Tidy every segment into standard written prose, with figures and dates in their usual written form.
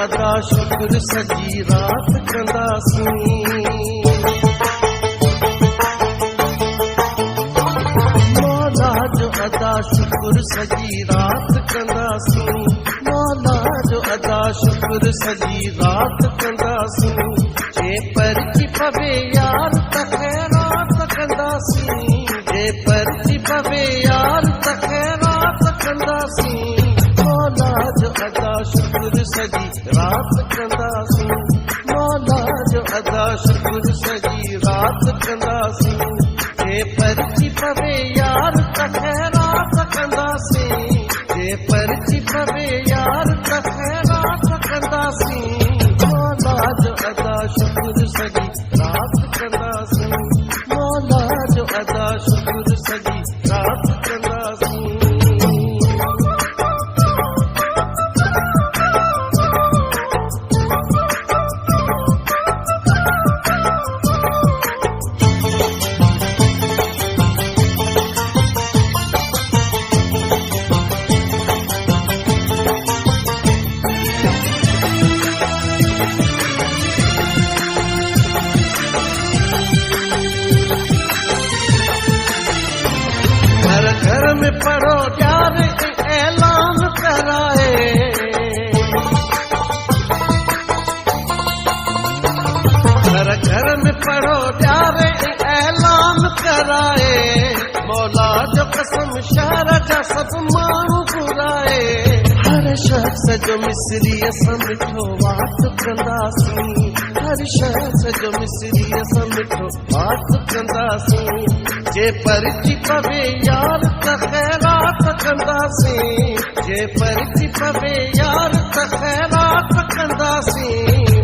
अदा शुक्र सजी रात कंदासीं। मौला जो अदा शुक्र सजी रात कंदासीं। मौला जो अदा शुक्र सजी रात कंदासीं। जे परची पवे यार त खैरात कंदासीं। जे परची पवे यार त खैरात कंदासीं। मौला जो अदा शुक्र सजी रात कंदासीं। मौला जो अदा शुक्र सजी रात कंदासीं। जे परची पवे यार त खैरात कंदासीं। जे परची पवे यार त खैरात कंदासीं। मौला जो अदा शुक्र सजी रात कंदासीं। मौला जो अदा शुक्र सजी रात कंदासीं। घर में पढ़ो यार ऐलान कराए। घर में पढ़ो यार ऐलान कराए। मौला जो कसम शहर जा सब माण्हू घुराए। हर शख्स जो मिसरी असां मिठो वात कंदासीं। हर शख्स जो मिसरी असां मिठो वात कंदासीं। जे परची पवे यार त खैरात कंदासीं। जे परची पवे यार त खैरात कंदासीं।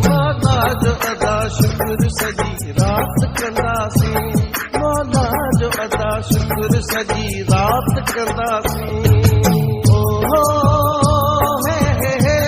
मौला जो अदा शुक्र सजी रात कंदासीं। मौला जो अदा शुक्र सजी रात कंदासीं। ओ हो हे हे हे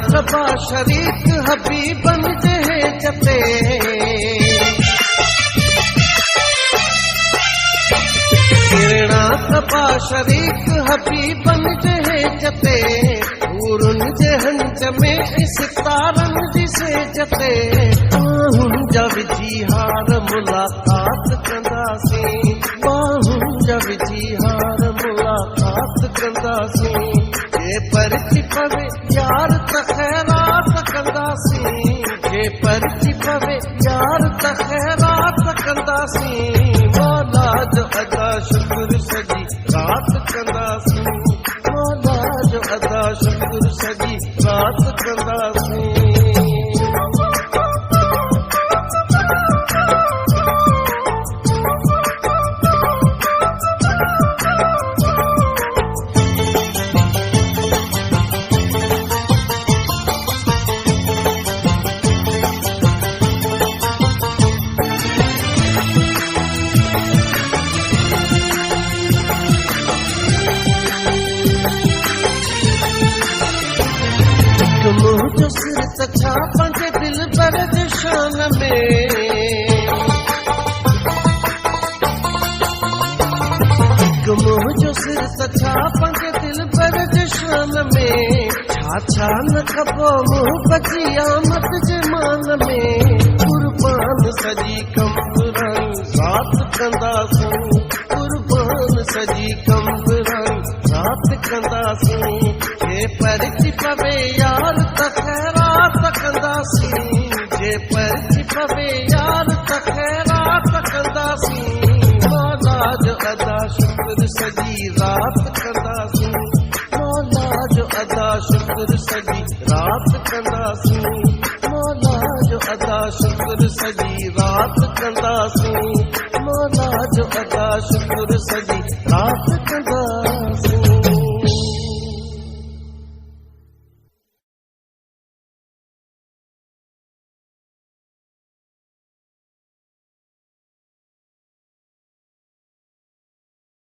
सबा शरीक हबीबन जे जते। किरणा सबा शरीक हबीबन जे जते। पूरन जे हंज में सितारन जी से जते। बाहुन जा विझी हार मुलाकात कंदासीं। बाहुन जा विझी हार मुलाकात कंदासीं। जे परची पवे यार त खैरात कंदासीं। जे परची पवे यार त खैरात कंदासीं। मौला जो अदा शुक्र सजी रात कंदासीं। मौला जो अदा शुक्र सजी रात कंदासीं। मुझो सिर तछा पंहिंजे दिल भर जे शान में। मुझो सिर तछा पंहिंजे दिल भर जे शान में। छा न खपो मुहबत आमद जे मान में। कुर्बान सजी कंबरान रात कंदासीं। कुर्बान सजी कंबरान रात कंदासीं। जे परची पवे यार त खैरात कंदासीं। जे परची पवे यार त खैरात कंदासीं। मौला जो अदा शुक्र सजी रात कंदासीं। मौला जो अदा शुक्र सजी रात कंदासीं। मौला जो अदा शुक्र सजी रात कंदासीं। मौला जो अदा शुक्र सजी रात कंदासीं।